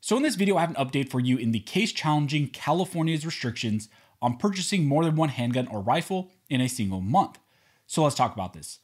So in this video, I have an update for you in the case challenging California's restrictions on purchasing more than one handgun or rifle in a single month. So let's talk about this.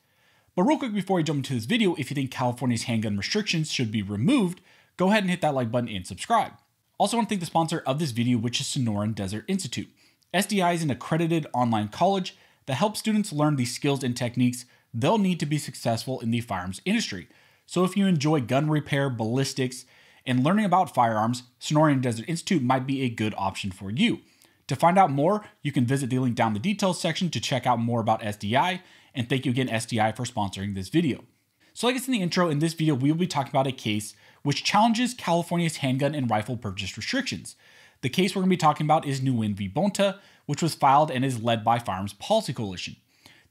But real quick before we jump into this video, if you think California's handgun restrictions should be removed, go ahead and hit that like button and subscribe. Also want to thank the sponsor of this video, which is Sonoran Desert Institute. SDI is an accredited online college that helps students learn the skills and techniques they'll need to be successful in the firearms industry. So if you enjoy gun repair, ballistics, and learning about firearms, Sonoran Desert Institute might be a good option for you. To find out more, you can visit the link down in the details section to check out more about SDI, and thank you again SDI for sponsoring this video. So like I said in the intro, in this video we will be talking about a case which challenges California's handgun and rifle purchase restrictions. The case we're going to be talking about is Nguyen v. Bonta, which was filed and is led by Firearms Policy Coalition.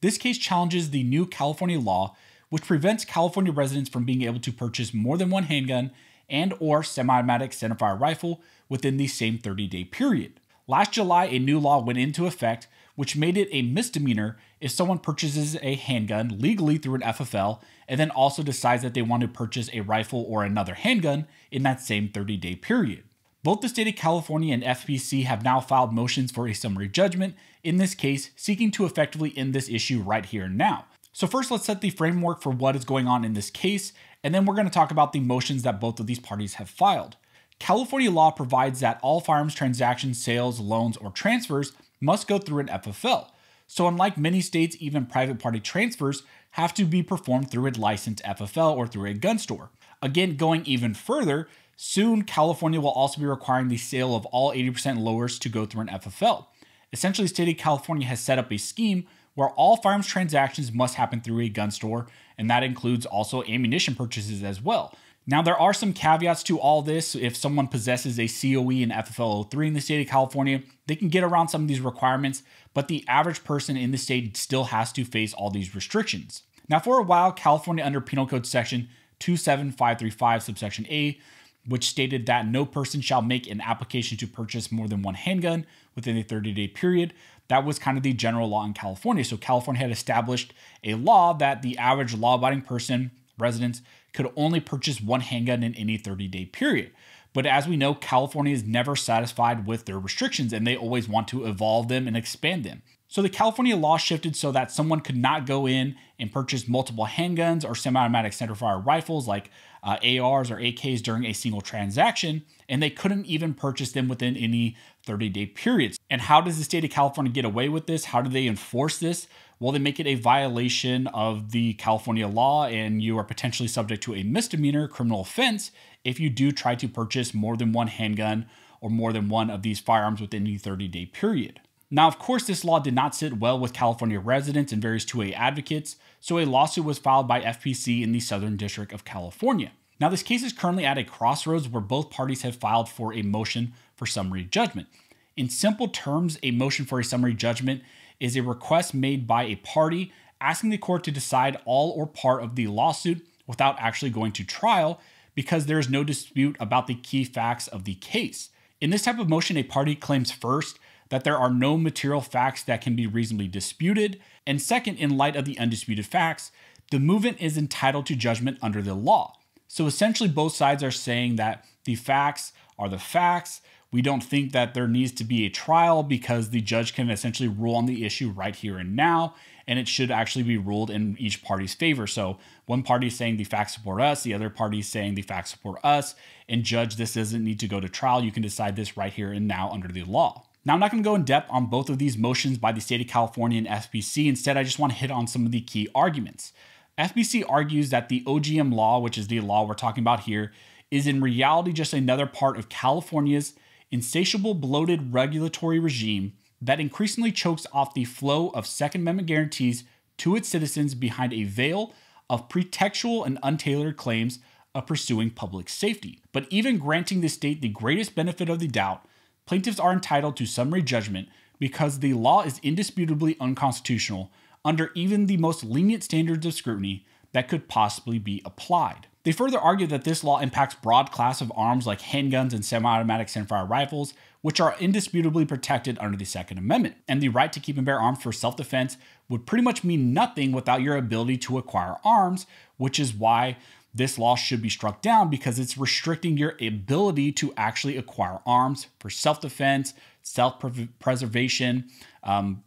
This case challenges the new California law, which prevents California residents from being able to purchase more than one handgun and or semi-automatic centerfire rifle within the same 30-day period. Last July, a new law went into effect, which made it a misdemeanor if someone purchases a handgun legally through an FFL and then also decides that they want to purchase a rifle or another handgun in that same 30-day period. Both the state of California and FPC have now filed motions for a summary judgment in this case, seeking to effectively end this issue right here and now. So first, let's set the framework for what is going on in this case, and then we're going to talk about the motions that both of these parties have filed. California law provides that all firearms transactions, sales, loans, or transfers must go through an FFL. So unlike many states, even private party transfers have to be performed through a licensed FFL or through a gun store. Again, going even further, soon California will also be requiring the sale of all 80% lowers to go through an FFL. Essentially, the state of California has set up a scheme where all firearms transactions must happen through a gun store, and that includes also ammunition purchases as well. Now, there are some caveats to all this. If someone possesses a COE and FFL 03 in the state of California, they can get around some of these requirements, but the average person in the state still has to face all these restrictions. Now, for a while, California under Penal Code Section 27535 subsection A, which stated that no person shall make an application to purchase more than one handgun within a 30-day period. That was kind of the general law in California. So California had established a law that the average law-abiding person, residents, could only purchase one handgun in any 30-day period. But as we know, California is never satisfied with their restrictions and they always want to evolve them and expand them. So the California law shifted so that someone could not go in and purchase multiple handguns or semi-automatic centerfire rifles like ARs or AKs during a single transaction, and they couldn't even purchase them within any 30-day periods. And how does the state of California get away with this? How do they enforce this? Well, they make it a violation of the California law, and you are potentially subject to a misdemeanor criminal offense if you do try to purchase more than one handgun or more than one of these firearms within the 30-day period. Now, of course, this law did not sit well with California residents and various 2A advocates, so a lawsuit was filed by FPC in the Southern District of California. Now, this case is currently at a crossroads where both parties have filed for a motion for summary judgment. In simple terms, a motion for a summary judgment is a request made by a party asking the court to decide all or part of the lawsuit without actually going to trial because there is no dispute about the key facts of the case. In this type of motion, a party claims first that there are no material facts that can be reasonably disputed, and second, in light of the undisputed facts, the movement is entitled to judgment under the law. So essentially both sides are saying that the facts are the facts. We don't think that there needs to be a trial because the judge can essentially rule on the issue right here and now, and it should actually be ruled in each party's favor. So one party is saying the facts support us, the other party is saying the facts support us, and judge, this doesn't need to go to trial. You can decide this right here and now under the law. Now, I'm not going to go in depth on both of these motions by the state of California and FPC. Instead, I just want to hit on some of the key arguments. FPC argues that the OGM law, which is the law we're talking about here, is in reality just another part of California's insatiable, bloated regulatory regime that increasingly chokes off the flow of Second Amendment guarantees to its citizens behind a veil of pretextual and untailored claims of pursuing public safety. But even granting the state the greatest benefit of the doubt, plaintiffs are entitled to summary judgment because the law is indisputably unconstitutional under even the most lenient standards of scrutiny that could possibly be applied. They further argue that this law impacts broad class of arms like handguns and semi-automatic centerfire rifles, which are indisputably protected under the Second Amendment. And the right to keep and bear arms for self-defense would pretty much mean nothing without your ability to acquire arms, which is why this law should be struck down because it's restricting your ability to actually acquire arms for self-defense, self-preservation,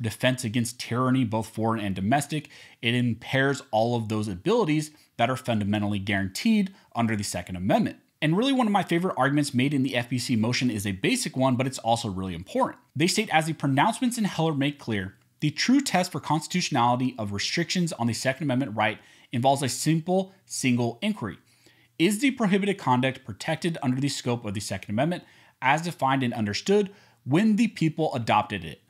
defense against tyranny, both foreign and domestic. It impairs all of those abilities that are fundamentally guaranteed under the Second Amendment. And really one of my favorite arguments made in the FPC motion is a basic one, but it's also really important. They state, as the pronouncements in Heller make clear, the true test for constitutionality of restrictions on the Second Amendment right involves a simple, single inquiry. Is the prohibited conduct protected under the scope of the Second Amendment as defined and understood when the people adopted it?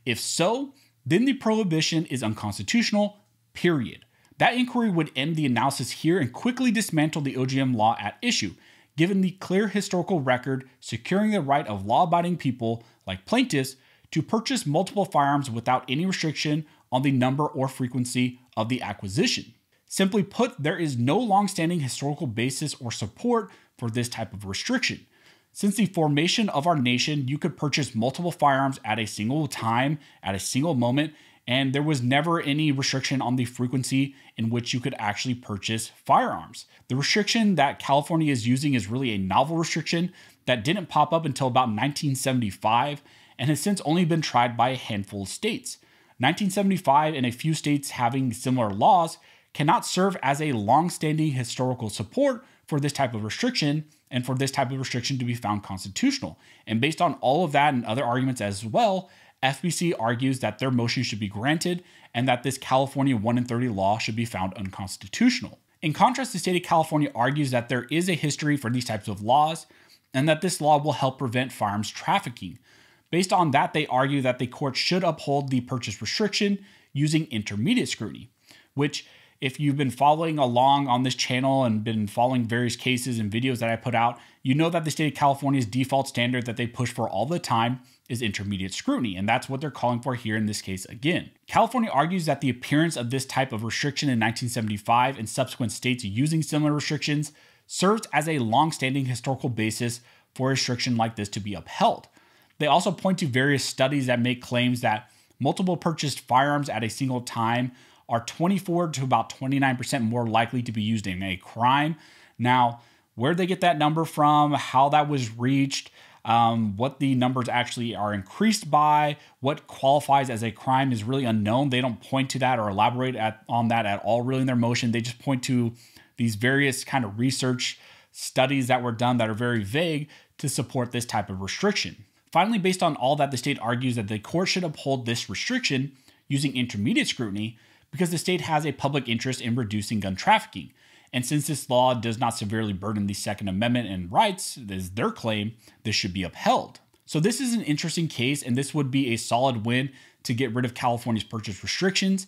If so, then the prohibition is unconstitutional, period. That inquiry would end the analysis here and quickly dismantle the OGM law at issue, given the clear historical record securing the right of law-abiding people, like plaintiffs, to purchase multiple firearms without any restriction on the number or frequency of the acquisition. Simply put, there is no long-standing historical basis or support for this type of restriction. Since the formation of our nation, you could purchase multiple firearms at a single time, at a single moment, and there was never any restriction on the frequency in which you could actually purchase firearms. The restriction that California is using is really a novel restriction that didn't pop up until about 1975 and has since only been tried by a handful of states. 1975 and a few states having similar laws cannot serve as a long-standing historical support for this type of restriction and for this type of restriction to be found constitutional. And based on all of that and other arguments as well, FPC argues that their motion should be granted and that this California 1 in 30 law should be found unconstitutional. In contrast, the state of California argues that there is a history for these types of laws and that this law will help prevent firearms trafficking. Based on that, they argue that the court should uphold the purchase restriction using intermediate scrutiny, which, if you've been following along on this channel and been following various cases and videos that I put out, you know that the state of California's default standard that they push for all the time is intermediate scrutiny, and that's what they're calling for here in this case again. California argues that the appearance of this type of restriction in 1975 and subsequent states using similar restrictions serves as a long-standing historical basis for a restriction like this to be upheld. They also point to various studies that make claims that multiple purchased firearms at a single time are 24 to about 29% more likely to be used in a crime. Now, where they get that number from, how that was reached, what the numbers actually are increased by, what qualifies as a crime is really unknown. They don't point to that or elaborate on that at all really in their motion. They just point to these various kind of research studies that were done that are very vague to support this type of restriction. Finally, based on all that, the state argues that the court should uphold this restriction using intermediate scrutiny because the state has a public interest in reducing gun trafficking. And since this law does not severely burden the Second Amendment and rights, is their claim, this should be upheld. So this is an interesting case, and this would be a solid win to get rid of California's purchase restrictions.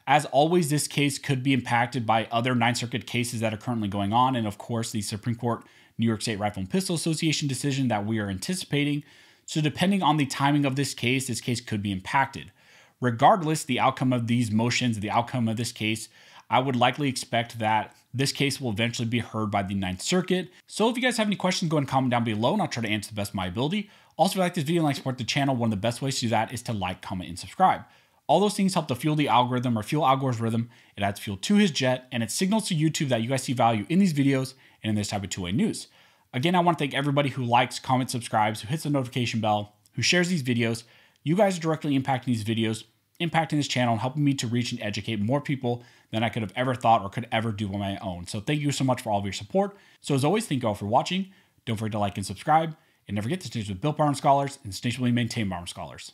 As always, this case could be impacted by other Ninth Circuit cases that are currently going on, and of course, the Supreme Court New York State Rifle and Pistol Association decision that we are anticipating. So depending on the timing of this case could be impacted. Regardless, the outcome of these motions, the outcome of this case, I would likely expect that this case will eventually be heard by the Ninth Circuit. So if you guys have any questions, go ahead and comment down below and I'll try to answer the best of my ability. Also, if you like this video and like to support the channel, one of the best ways to do that is to like, comment, and subscribe. All those things help to fuel the algorithm or fuel Algore's rhythm. It adds fuel to his jet and it signals to YouTube that you guys see value in these videos and in this type of two-way news. Again, I want to thank everybody who likes, comments, subscribes, who hits the notification bell, who shares these videos. You guys are directly impacting these videos, impacting this channel, and helping me to reach and educate more people than I could have ever thought or could ever do on my own. So thank you so much for all of your support. So as always, thank you all for watching. Don't forget to like and subscribe. And never forget to stay with Built Bar Arms Scholars and stay maintain Bar Arms Scholars.